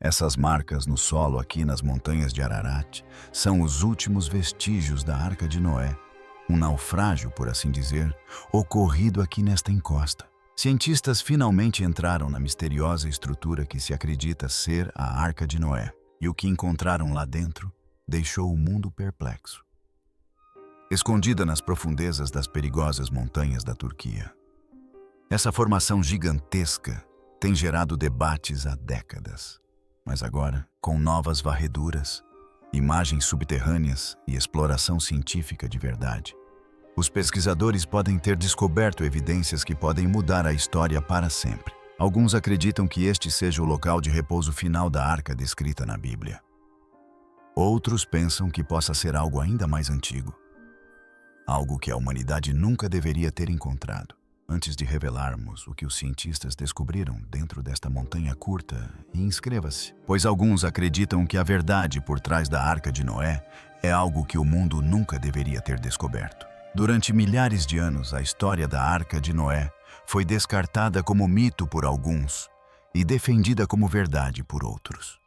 Essas marcas no solo aqui nas montanhas de Ararat são os últimos vestígios da Arca de Noé, um naufrágio, por assim dizer, ocorrido aqui nesta encosta. Cientistas finalmente entraram na misteriosa estrutura que se acredita ser a Arca de Noé, e o que encontraram lá dentro deixou o mundo perplexo. Escondida nas profundezas das perigosas montanhas da Turquia, essa formação gigantesca tem gerado debates há décadas. Mas agora, com novas varreduras, imagens subterrâneas e exploração científica de verdade, os pesquisadores podem ter descoberto evidências que podem mudar a história para sempre. Alguns acreditam que este seja o local de repouso final da arca descrita na Bíblia. Outros pensam que possa ser algo ainda mais antigo, algo que a humanidade nunca deveria ter encontrado. Antes de revelarmos o que os cientistas descobriram dentro desta montanha curta, inscreva-se, pois alguns acreditam que a verdade por trás da Arca de Noé é algo que o mundo nunca deveria ter descoberto. Durante milhares de anos, a história da Arca de Noé foi descartada como mito por alguns e defendida como verdade por outros.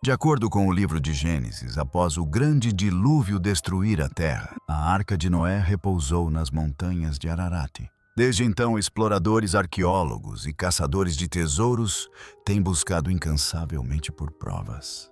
De acordo com o livro de Gênesis, após o grande dilúvio destruir a terra, a Arca de Noé repousou nas montanhas de Ararat. Desde então, exploradores, arqueólogos e caçadores de tesouros têm buscado incansavelmente por provas.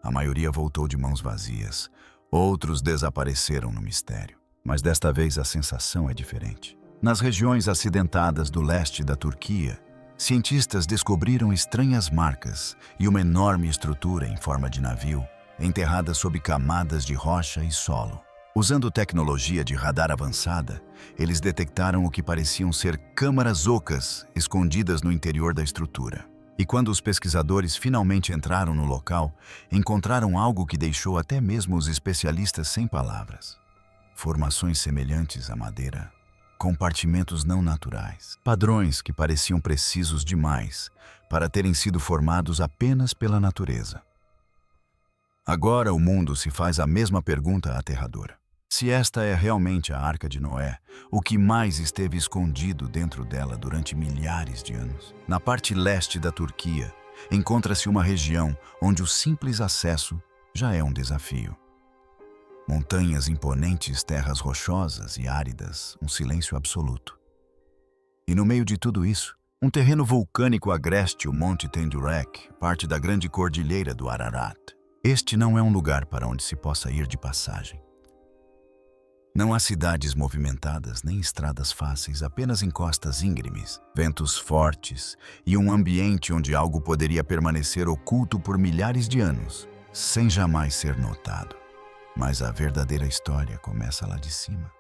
A maioria voltou de mãos vazias, outros desapareceram no mistério. Mas desta vez a sensação é diferente. Nas regiões acidentadas do leste da Turquia, cientistas descobriram estranhas marcas e uma enorme estrutura em forma de navio, enterrada sob camadas de rocha e solo. Usando tecnologia de radar avançada, eles detectaram o que pareciam ser câmaras ocas escondidas no interior da estrutura. E quando os pesquisadores finalmente entraram no local, encontraram algo que deixou até mesmo os especialistas sem palavras. Formações semelhantes à madeira, compartimentos não naturais, padrões que pareciam precisos demais para terem sido formados apenas pela natureza. Agora o mundo se faz a mesma pergunta aterradora. Se esta é realmente a Arca de Noé, o que mais esteve escondido dentro dela durante milhares de anos? Na parte leste da Turquia, encontra-se uma região onde o simples acesso já é um desafio. Montanhas imponentes, terras rochosas e áridas, um silêncio absoluto. E no meio de tudo isso, um terreno vulcânico agreste, o Monte Tendurek, parte da grande cordilheira do Ararat. Este não é um lugar para onde se possa ir de passagem. Não há cidades movimentadas nem estradas fáceis, apenas encostas íngremes, ventos fortes e um ambiente onde algo poderia permanecer oculto por milhares de anos, sem jamais ser notado. Mas a verdadeira história começa lá de cima,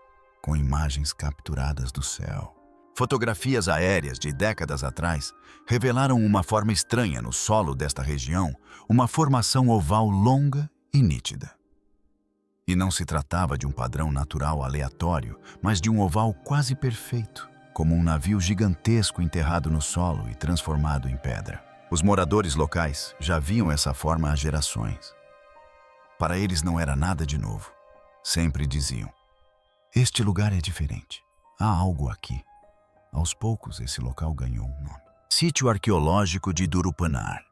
com imagens capturadas do céu. Fotografias aéreas de décadas atrás revelaram uma forma estranha no solo desta região, uma formação oval longa e nítida. E não se tratava de um padrão natural aleatório, mas de um oval quase perfeito, como um navio gigantesco enterrado no solo e transformado em pedra. Os moradores locais já viam essa forma há gerações. Para eles não era nada de novo. Sempre diziam: este lugar é diferente. Há algo aqui. Aos poucos, esse local ganhou um nome: Sítio Arqueológico de Durupanar.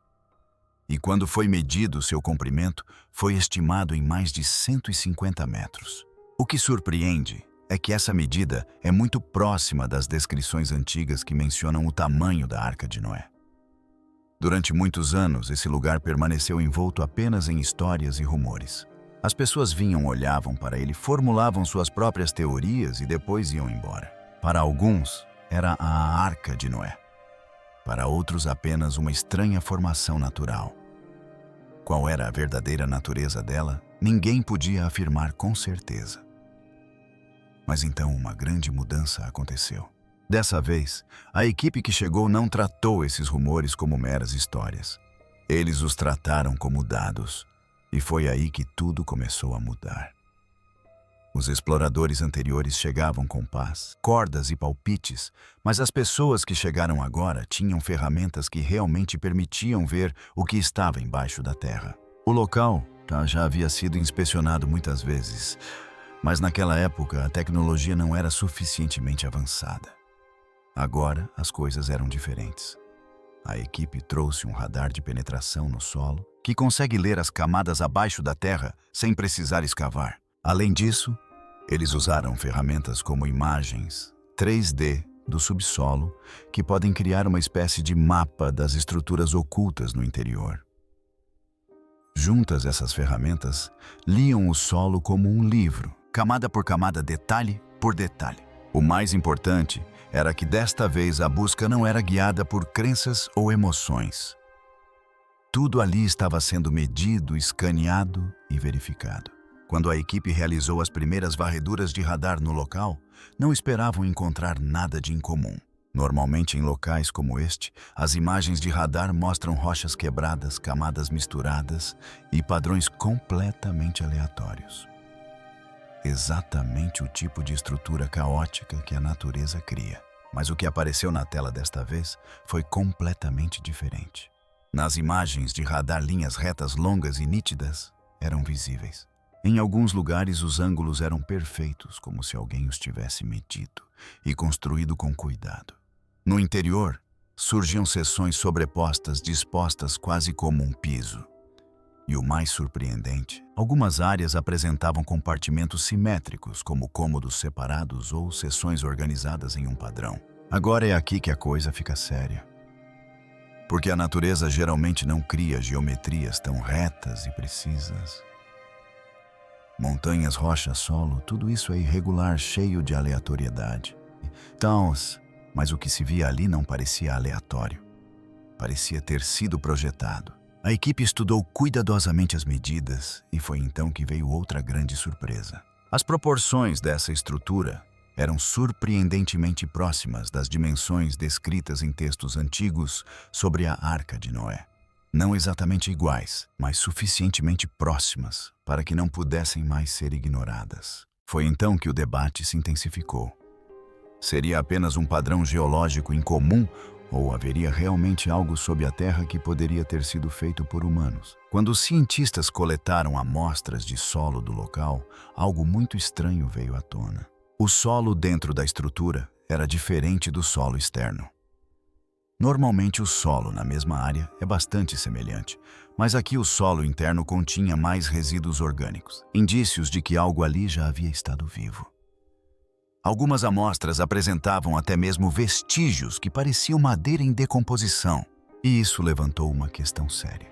E quando foi medido seu comprimento, foi estimado em mais de 150 metros. O que surpreende é que essa medida é muito próxima das descrições antigas que mencionam o tamanho da Arca de Noé. Durante muitos anos, esse lugar permaneceu envolto apenas em histórias e rumores. As pessoas vinham, olhavam para ele, formulavam suas próprias teorias e depois iam embora. Para alguns, era a Arca de Noé. Para outros, apenas uma estranha formação natural. Qual era a verdadeira natureza dela, ninguém podia afirmar com certeza. Mas então uma grande mudança aconteceu. Dessa vez, a equipe que chegou não tratou esses rumores como meras histórias. Eles os trataram como dados, e foi aí que tudo começou a mudar. Os exploradores anteriores chegavam com paz, cordas e palpites, mas as pessoas que chegaram agora tinham ferramentas que realmente permitiam ver o que estava embaixo da terra. O local já havia sido inspecionado muitas vezes, mas naquela época a tecnologia não era suficientemente avançada. Agora as coisas eram diferentes. a equipe trouxe um radar de penetração no solo que consegue ler as camadas abaixo da terra sem precisar escavar. Além disso, eles usaram ferramentas como imagens 3D do subsolo que podem criar uma espécie de mapa das estruturas ocultas no interior. Juntas, essas ferramentas liam o solo como um livro, camada por camada, detalhe por detalhe. O mais importante era que desta vez a busca não era guiada por crenças ou emoções. Tudo ali estava sendo medido, escaneado e verificado. Quando a equipe realizou as primeiras varreduras de radar no local, não esperavam encontrar nada de incomum. Normalmente, em locais como este, as imagens de radar mostram rochas quebradas, camadas misturadas e padrões completamente aleatórios. Exatamente o tipo de estrutura caótica que a natureza cria. Mas o que apareceu na tela desta vez foi completamente diferente. Nas imagens de radar, linhas retas longas e nítidas eram visíveis. Em alguns lugares, os ângulos eram perfeitos, como se alguém os tivesse medido e construído com cuidado. No interior, surgiam seções sobrepostas, dispostas quase como um piso. E o mais surpreendente, algumas áreas apresentavam compartimentos simétricos, como cômodos separados ou seções organizadas em um padrão. Agora é aqui que a coisa fica séria. Porque a natureza geralmente não cria geometrias tão retas e precisas. Montanhas, rochas, solo, tudo isso é irregular, cheio de aleatoriedade. Mas o que se via ali não parecia aleatório. Parecia ter sido projetado. A equipe estudou cuidadosamente as medidas e foi então que veio outra grande surpresa. As proporções dessa estrutura eram surpreendentemente próximas das dimensões descritas em textos antigos sobre a Arca de Noé. Não exatamente iguais, mas suficientemente próximas para que não pudessem mais ser ignoradas. Foi então que o debate se intensificou. Seria apenas um padrão geológico incomum ou haveria realmente algo sob a Terra que poderia ter sido feito por humanos? Quando os cientistas coletaram amostras de solo do local, algo muito estranho veio à tona. O solo dentro da estrutura era diferente do solo externo. Normalmente o solo na mesma área é bastante semelhante, mas aqui o solo interno continha mais resíduos orgânicos, indícios de que algo ali já havia estado vivo. Algumas amostras apresentavam até mesmo vestígios que pareciam madeira em decomposição, e isso levantou uma questão séria.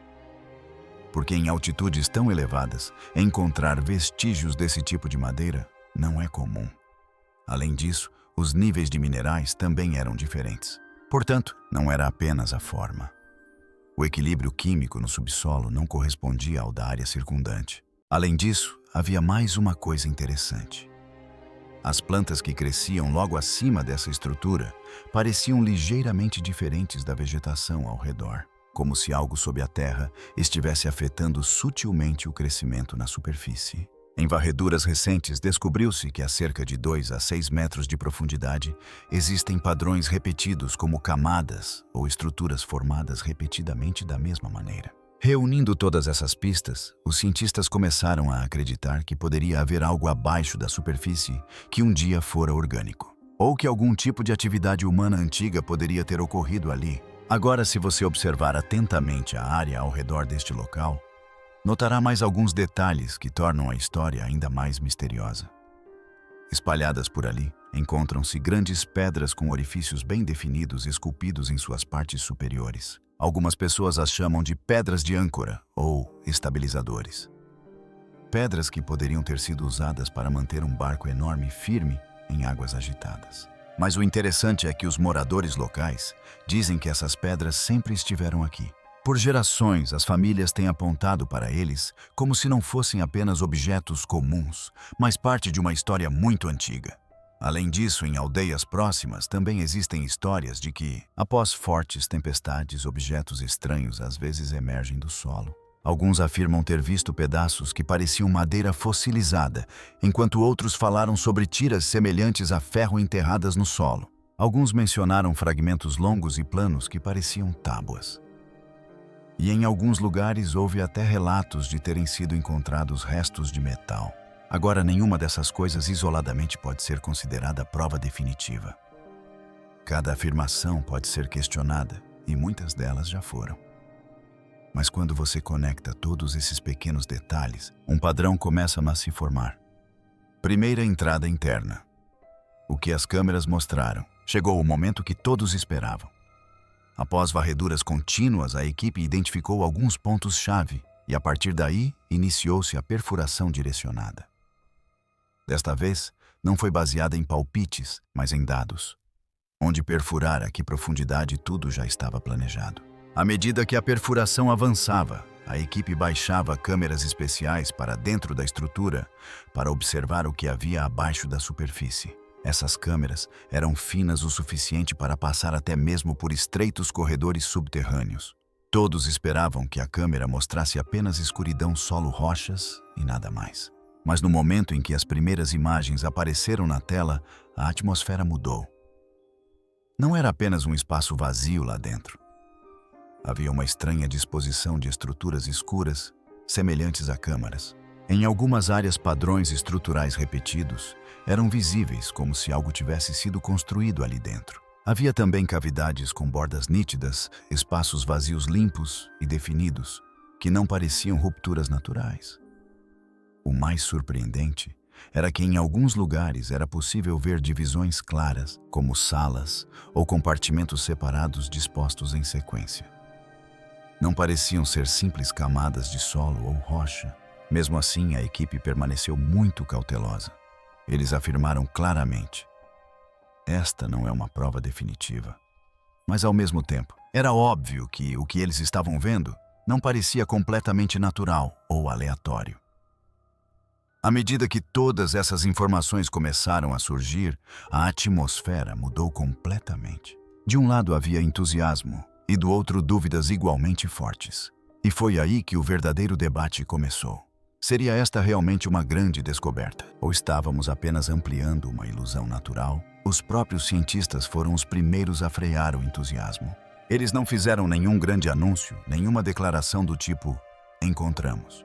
Porque em altitudes tão elevadas, encontrar vestígios desse tipo de madeira não é comum. Além disso, os níveis de minerais também eram diferentes. Portanto, não era apenas a forma. O equilíbrio químico no subsolo não correspondia ao da área circundante. Além disso, havia mais uma coisa interessante. As plantas que cresciam logo acima dessa estrutura pareciam ligeiramente diferentes da vegetação ao redor, como se algo sob a terra estivesse afetando sutilmente o crescimento na superfície. Em varreduras recentes, descobriu-se que a cerca de 2 a 6 metros de profundidade existem padrões repetidos como camadas ou estruturas formadas repetidamente da mesma maneira. Reunindo todas essas pistas, os cientistas começaram a acreditar que poderia haver algo abaixo da superfície que um dia fora orgânico, ou que algum tipo de atividade humana antiga poderia ter ocorrido ali. Agora, se você observar atentamente a área ao redor deste local, notará mais alguns detalhes que tornam a história ainda mais misteriosa. Espalhadas por ali, encontram-se grandes pedras com orifícios bem definidos esculpidos em suas partes superiores. Algumas pessoas as chamam de pedras de âncora ou estabilizadores. Pedras que poderiam ter sido usadas para manter um barco enorme firme em águas agitadas. Mas o interessante é que os moradores locais dizem que essas pedras sempre estiveram aqui. Por gerações, as famílias têm apontado para eles como se não fossem apenas objetos comuns, mas parte de uma história muito antiga. Além disso, em aldeias próximas também existem histórias de que, após fortes tempestades, objetos estranhos às vezes emergem do solo. Alguns afirmam ter visto pedaços que pareciam madeira fossilizada, enquanto outros falaram sobre tiras semelhantes a ferro enterradas no solo. Alguns mencionaram fragmentos longos e planos que pareciam tábuas. E em alguns lugares houve até relatos de terem sido encontrados restos de metal. Agora, nenhuma dessas coisas isoladamente pode ser considerada prova definitiva. Cada afirmação pode ser questionada, e muitas delas já foram. Mas quando você conecta todos esses pequenos detalhes, um padrão começa a se formar. Primeira entrada interna. O que as câmeras mostraram. Chegou o momento que todos esperavam. Após varreduras contínuas, a equipe identificou alguns pontos-chave e, a partir daí, iniciou-se a perfuração direcionada. Desta vez, não foi baseada em palpites, mas em dados. Onde perfurar, a que profundidade, tudo já estava planejado. À medida que a perfuração avançava, a equipe baixava câmeras especiais para dentro da estrutura para observar o que havia abaixo da superfície. Essas câmeras eram finas o suficiente para passar até mesmo por estreitos corredores subterrâneos. Todos esperavam que a câmera mostrasse apenas escuridão, solo, rochas e nada mais. Mas no momento em que as primeiras imagens apareceram na tela, a atmosfera mudou. Não era apenas um espaço vazio lá dentro. Havia uma estranha disposição de estruturas escuras, semelhantes a câmaras. Em algumas áreas, padrões estruturais repetidos eram visíveis, como se algo tivesse sido construído ali dentro. Havia também cavidades com bordas nítidas, espaços vazios limpos e definidos, que não pareciam rupturas naturais. O mais surpreendente era que em alguns lugares era possível ver divisões claras, como salas ou compartimentos separados dispostos em sequência. Não pareciam ser simples camadas de solo ou rocha. Mesmo assim, a equipe permaneceu muito cautelosa. Eles afirmaram claramente: esta não é uma prova definitiva. Mas, ao mesmo tempo, era óbvio que o que eles estavam vendo não parecia completamente natural ou aleatório. À medida que todas essas informações começaram a surgir, a atmosfera mudou completamente. De um lado havia entusiasmo e do outro dúvidas igualmente fortes. E foi aí que o verdadeiro debate começou. Seria esta realmente uma grande descoberta? Ou estávamos apenas ampliando uma ilusão natural? Os próprios cientistas foram os primeiros a frear o entusiasmo. Eles não fizeram nenhum grande anúncio, nenhuma declaração do tipo "encontramos".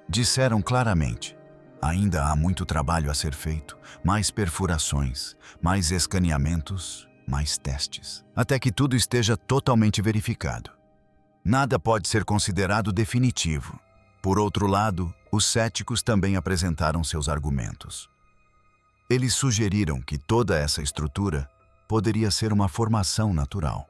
Disseram claramente: ainda há muito trabalho a ser feito, mais perfurações, mais escaneamentos, mais testes, até que tudo esteja totalmente verificado. Nada pode ser considerado definitivo. Por outro lado, os céticos também apresentaram seus argumentos. Eles sugeriram que toda essa estrutura poderia ser uma formação natural.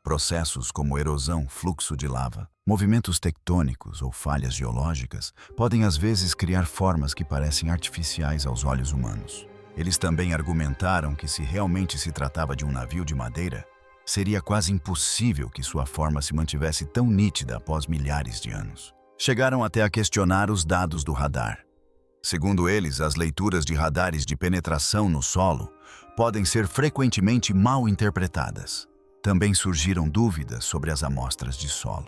Processos como erosão, fluxo de lava, movimentos tectônicos ou falhas geológicas podem às vezes criar formas que parecem artificiais aos olhos humanos. Eles também argumentaram que, se realmente se tratava de um navio de madeira, seria quase impossível que sua forma se mantivesse tão nítida após milhares de anos. Chegaram até a questionar os dados do radar. Segundo eles, as leituras de radares de penetração no solo podem ser frequentemente mal interpretadas. Também surgiram dúvidas sobre as amostras de solo.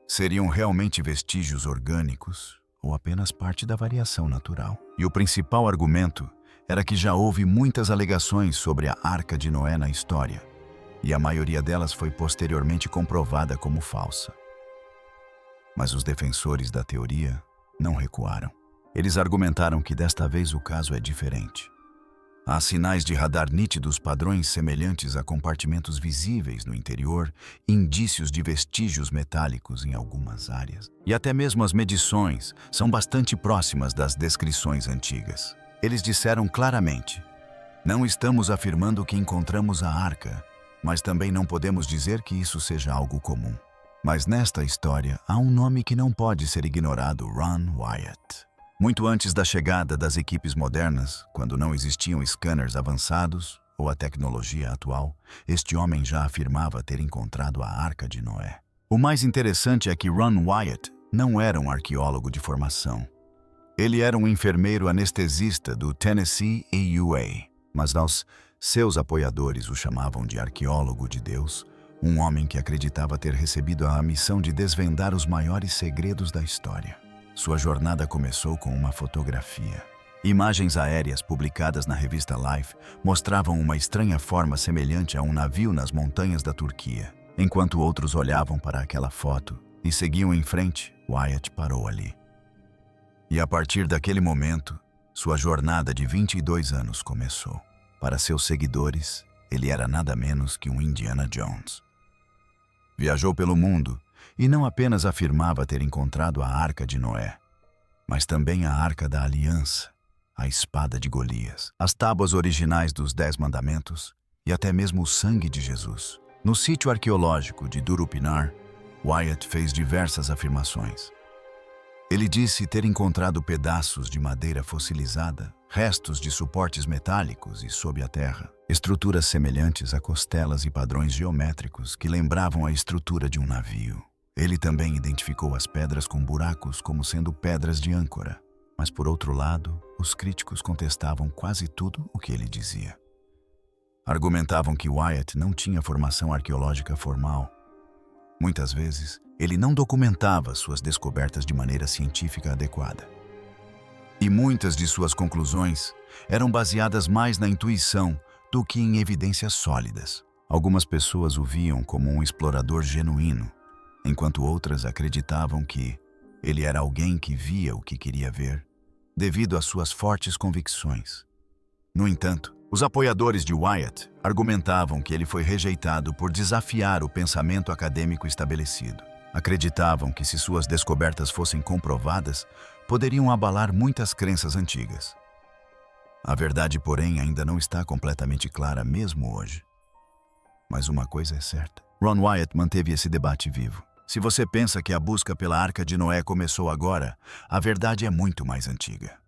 Seriam realmente vestígios orgânicos ou apenas parte da variação natural? E o principal argumento era que já houve muitas alegações sobre a Arca de Noé na história, e a maioria delas foi posteriormente comprovada como falsa. Mas os defensores da teoria não recuaram. Eles argumentaram que desta vez o caso é diferente. Há sinais de radar nítidos, padrões semelhantes a compartimentos visíveis no interior, indícios de vestígios metálicos em algumas áreas. E até mesmo as medições são bastante próximas das descrições antigas. Eles disseram claramente: não estamos afirmando que encontramos a arca, mas também não podemos dizer que isso seja algo comum. Mas nesta história há um nome que não pode ser ignorado: Ron Wyatt. Muito antes da chegada das equipes modernas, quando não existiam scanners avançados ou a tecnologia atual, este homem já afirmava ter encontrado a Arca de Noé. O mais interessante é que Ron Wyatt não era um arqueólogo de formação. Ele era um enfermeiro anestesista do Tennessee AUA, mas seus apoiadores o chamavam de arqueólogo de Deus, um homem que acreditava ter recebido a missão de desvendar os maiores segredos da história. Sua jornada começou com uma fotografia. Imagens aéreas publicadas na revista Life mostravam uma estranha forma semelhante a um navio nas montanhas da Turquia. Enquanto outros olhavam para aquela foto e seguiam em frente, Wyatt parou ali. E a partir daquele momento, sua jornada de 22 anos começou. Para seus seguidores, Ele era nada menos que um Indiana Jones. Viajou pelo mundo e não apenas afirmava ter encontrado a Arca de Noé, mas também a Arca da Aliança, a espada de Golias, as tábuas originais dos 10 Mandamentos e até mesmo o sangue de Jesus. No sítio arqueológico de Durupinar, Wyatt fez diversas afirmações. Ele disse ter encontrado pedaços de madeira fossilizada, restos de suportes metálicos e sob a terra, estruturas semelhantes a costelas e padrões geométricos que lembravam a estrutura de um navio. Ele também identificou as pedras com buracos como sendo pedras de âncora, mas por outro lado, os críticos contestavam quase tudo o que ele dizia. Argumentavam que Wyatt não tinha formação arqueológica formal. Muitas vezes, ele não documentava suas descobertas de maneira científica adequada. E muitas de suas conclusões eram baseadas mais na intuição do que em evidências sólidas. Algumas pessoas o viam como um explorador genuíno, enquanto outras acreditavam que ele era alguém que via o que queria ver, devido às suas fortes convicções. No entanto, os apoiadores de Wyatt argumentavam que ele foi rejeitado por desafiar o pensamento acadêmico estabelecido. Acreditavam que se suas descobertas fossem comprovadas, poderiam abalar muitas crenças antigas. A verdade, porém, ainda não está completamente clara mesmo hoje. Mas uma coisa é certa. Ron Wyatt manteve esse debate vivo. Se você pensa que a busca pela Arca de Noé começou agora, a verdade é muito mais antiga.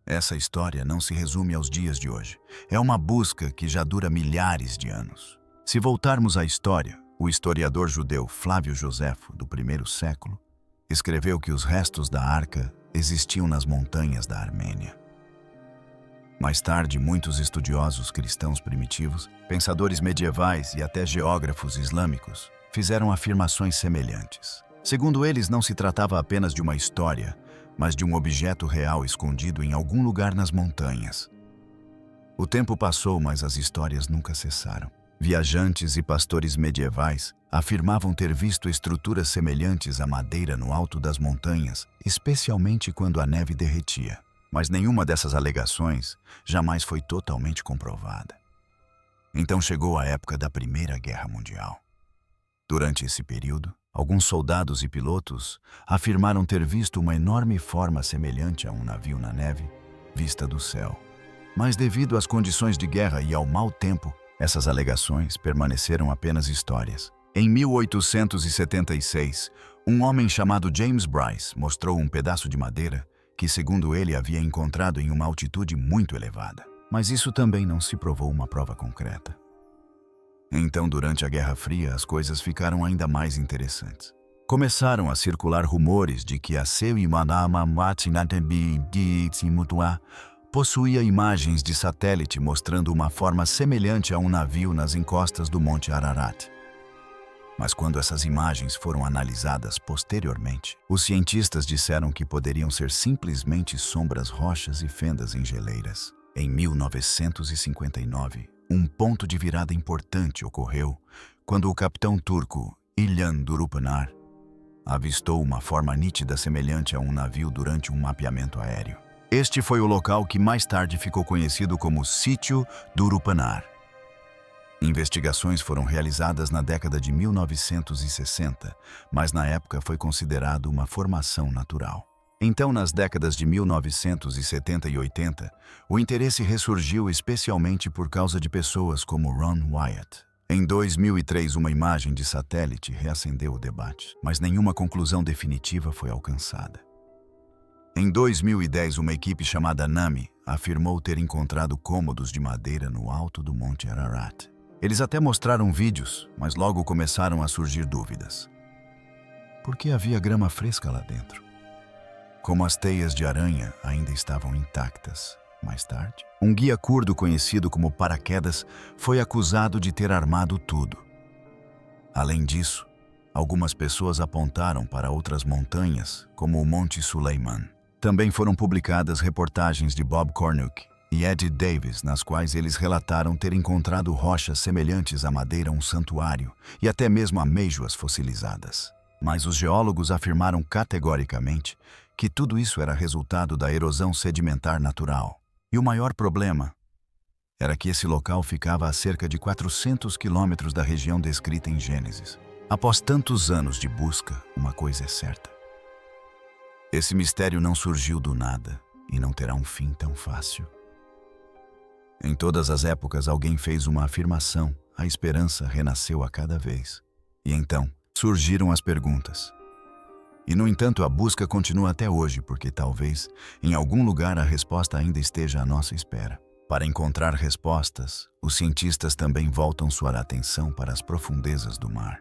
Essa história não se resume aos dias de hoje. É uma busca que já dura milhares de anos. Se voltarmos à história, o historiador judeu Flávio Joséfo, do primeiro século, escreveu que os restos da arca existiam nas montanhas da Armênia. Mais tarde, muitos estudiosos cristãos primitivos, pensadores medievais e até geógrafos islâmicos fizeram afirmações semelhantes. Segundo eles, não se tratava apenas de uma história, mas de um objeto real escondido em algum lugar nas montanhas. O tempo passou, mas as histórias nunca cessaram. Viajantes e pastores medievais afirmavam ter visto estruturas semelhantes à madeira no alto das montanhas, especialmente quando a neve derretia. Mas nenhuma dessas alegações jamais foi totalmente comprovada. Então chegou a época da Primeira Guerra Mundial. Durante esse período, alguns soldados e pilotos afirmaram ter visto uma enorme forma semelhante a um navio na neve, vista do céu. Mas devido às condições de guerra e ao mau tempo, essas alegações permaneceram apenas histórias. Em 1876, um homem chamado James Bryce mostrou um pedaço de madeira que, segundo ele, havia encontrado em uma altitude muito elevada. Mas isso também não se provou uma prova concreta. Então, durante a Guerra Fria, as coisas ficaram ainda mais interessantes. Começaram a circular rumores de que a possuía imagens de satélite mostrando uma forma semelhante a um navio nas encostas do Monte Ararat. Mas quando essas imagens foram analisadas posteriormente, os cientistas disseram que poderiam ser simplesmente sombras, rochas e fendas em geleiras. Em 1959, um ponto de virada importante ocorreu quando o capitão turco İlhan Durupanar avistou uma forma nítida semelhante a um navio durante um mapeamento aéreo. Este foi o local que mais tarde ficou conhecido como Sítio Durupanar. Investigações foram realizadas na década de 1960, mas na época foi considerado uma formação natural. Então, nas décadas de 1970 e 80, o interesse ressurgiu especialmente por causa de pessoas como Ron Wyatt. Em 2003, uma imagem de satélite reacendeu o debate, mas nenhuma conclusão definitiva foi alcançada. Em 2010, uma equipe chamada NAMI afirmou ter encontrado cômodos de madeira no alto do Monte Ararat. Eles até mostraram vídeos, mas logo começaram a surgir dúvidas. Por que havia grama fresca lá dentro? Como as teias de aranha ainda estavam intactas. Mais tarde, um guia curdo conhecido como Paraquedas foi acusado de ter armado tudo. Além disso, algumas pessoas apontaram para outras montanhas, como o Monte Suleiman. Também foram publicadas reportagens de Bob Cornuke e Ed Davis, nas quais eles relataram ter encontrado rochas semelhantes à madeira um santuário e até mesmo amêijoas fossilizadas. Mas os geólogos afirmaram categoricamente que tudo isso era resultado da erosão sedimentar natural. E o maior problema era que esse local ficava a cerca de 400 quilômetros da região descrita em Gênesis. Após tantos anos de busca, uma coisa é certa. Esse mistério não surgiu do nada e não terá um fim tão fácil. Em todas as épocas, alguém fez uma afirmação, a esperança renasceu a cada vez. E então, surgiram as perguntas. E, no entanto, a busca continua até hoje, porque talvez, em algum lugar, a resposta ainda esteja à nossa espera. Para encontrar respostas, os cientistas também voltam sua atenção para as profundezas do mar.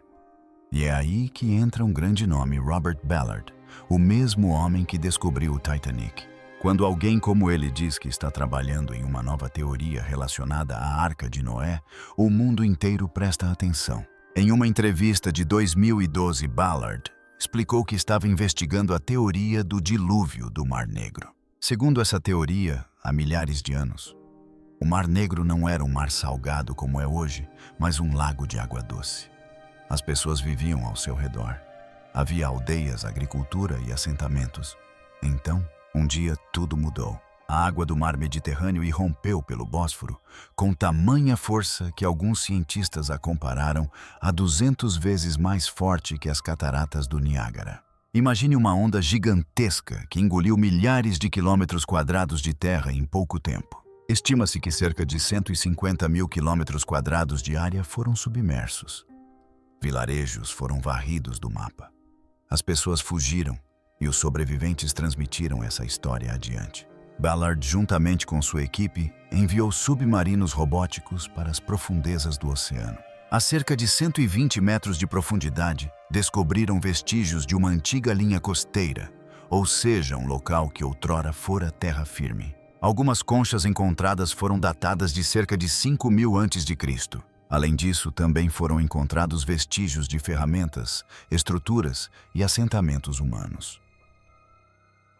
E é aí que entra um grande nome, Robert Ballard, o mesmo homem que descobriu o Titanic. Quando alguém como ele diz que está trabalhando em uma nova teoria relacionada à Arca de Noé, o mundo inteiro presta atenção. Em uma entrevista de 2012, Ballard explicou que estava investigando a teoria do dilúvio do Mar Negro. Segundo essa teoria, há milhares de anos, o Mar Negro não era um mar salgado como é hoje, mas um lago de água doce. As pessoas viviam ao seu redor. Havia aldeias, agricultura e assentamentos. Então, um dia tudo mudou. A água do mar Mediterrâneo irrompeu pelo Bósforo com tamanha força que alguns cientistas a compararam a 200 vezes mais forte que as cataratas do Niágara. Imagine uma onda gigantesca que engoliu milhares de quilômetros quadrados de terra em pouco tempo. Estima-se que cerca de 150 mil quilômetros quadrados de área foram submersos. Vilarejos foram varridos do mapa. As pessoas fugiram e os sobreviventes transmitiram essa história adiante. Ballard, juntamente com sua equipe, enviou submarinos robóticos para as profundezas do oceano. A cerca de 120 metros de profundidade, descobriram vestígios de uma antiga linha costeira, ou seja, um local que outrora fora terra firme. Algumas conchas encontradas foram datadas de cerca de 5.000 a.C. Além disso, também foram encontrados vestígios de ferramentas, estruturas e assentamentos humanos.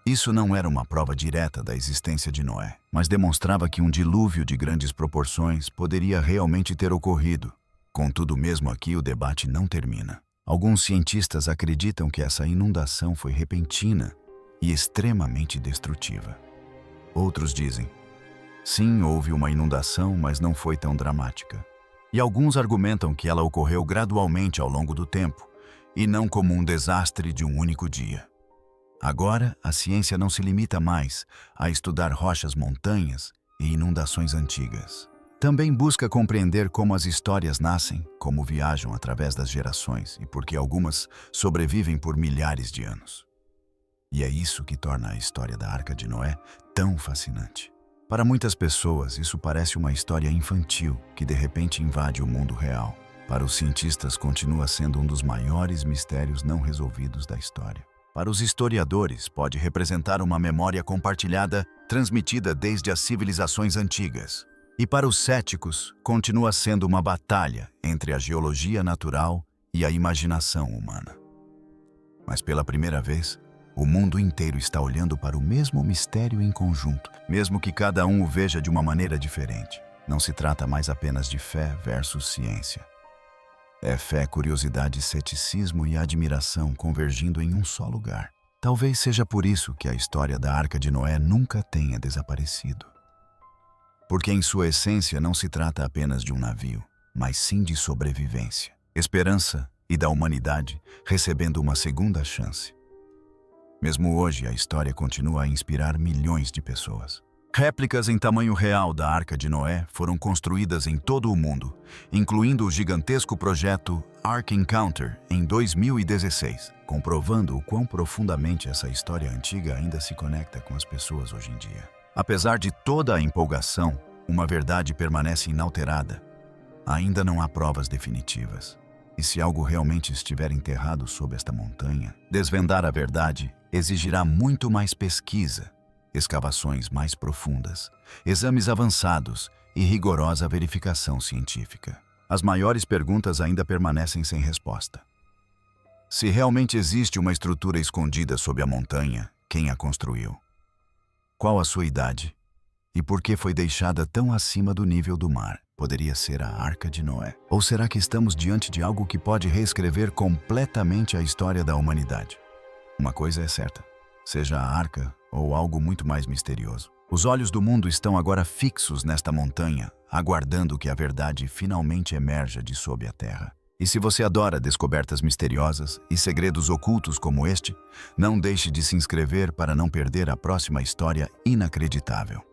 Isso não era uma prova direta da existência de Noé, mas demonstrava que um dilúvio de grandes proporções poderia realmente ter ocorrido. Contudo, mesmo aqui o debate não termina. Alguns cientistas acreditam que essa inundação foi repentina e extremamente destrutiva. Outros dizem, sim, houve uma inundação, mas não foi tão dramática. E alguns argumentam que ela ocorreu gradualmente ao longo do tempo, e não como um desastre de um único dia. Agora, a ciência não se limita mais a estudar rochas, montanhas e inundações antigas. Também busca compreender como as histórias nascem, como viajam através das gerações e por que algumas sobrevivem por milhares de anos. E é isso que torna a história da Arca de Noé tão fascinante. Para muitas pessoas, isso parece uma história infantil que de repente invade o mundo real. Para os cientistas, continua sendo um dos maiores mistérios não resolvidos da história. Para os historiadores, pode representar uma memória compartilhada, transmitida desde as civilizações antigas. E para os céticos, continua sendo uma batalha entre a geologia natural e a imaginação humana. Mas pela primeira vez, o mundo inteiro está olhando para o mesmo mistério em conjunto, mesmo que cada um o veja de uma maneira diferente. Não se trata mais apenas de fé versus ciência. É fé, curiosidade, ceticismo e admiração convergindo em um só lugar. Talvez seja por isso que a história da Arca de Noé nunca tenha desaparecido. Porque em sua essência não se trata apenas de um navio, mas sim de sobrevivência, esperança e da humanidade recebendo uma segunda chance. Mesmo hoje, a história continua a inspirar milhões de pessoas. Réplicas em tamanho real da Arca de Noé foram construídas em todo o mundo, incluindo o gigantesco projeto Ark Encounter em 2016, comprovando o quão profundamente essa história antiga ainda se conecta com as pessoas hoje em dia. Apesar de toda a empolgação, uma verdade permanece inalterada. Ainda não há provas definitivas. E se algo realmente estiver enterrado sob esta montanha, desvendar a verdade exigirá muito mais pesquisa, escavações mais profundas, exames avançados e rigorosa verificação científica. As maiores perguntas ainda permanecem sem resposta. Se realmente existe uma estrutura escondida sob a montanha, quem a construiu? Qual a sua idade? E por que foi deixada tão acima do nível do mar? Poderia ser a Arca de Noé? Ou será que estamos diante de algo que pode reescrever completamente a história da humanidade? Uma coisa é certa, seja a Arca ou algo muito mais misterioso, Os olhos do mundo estão agora fixos nesta montanha, aguardando que a verdade finalmente emerja de sob a terra. E se você adora descobertas misteriosas e segredos ocultos como este, não deixe de se inscrever para não perder a próxima história inacreditável.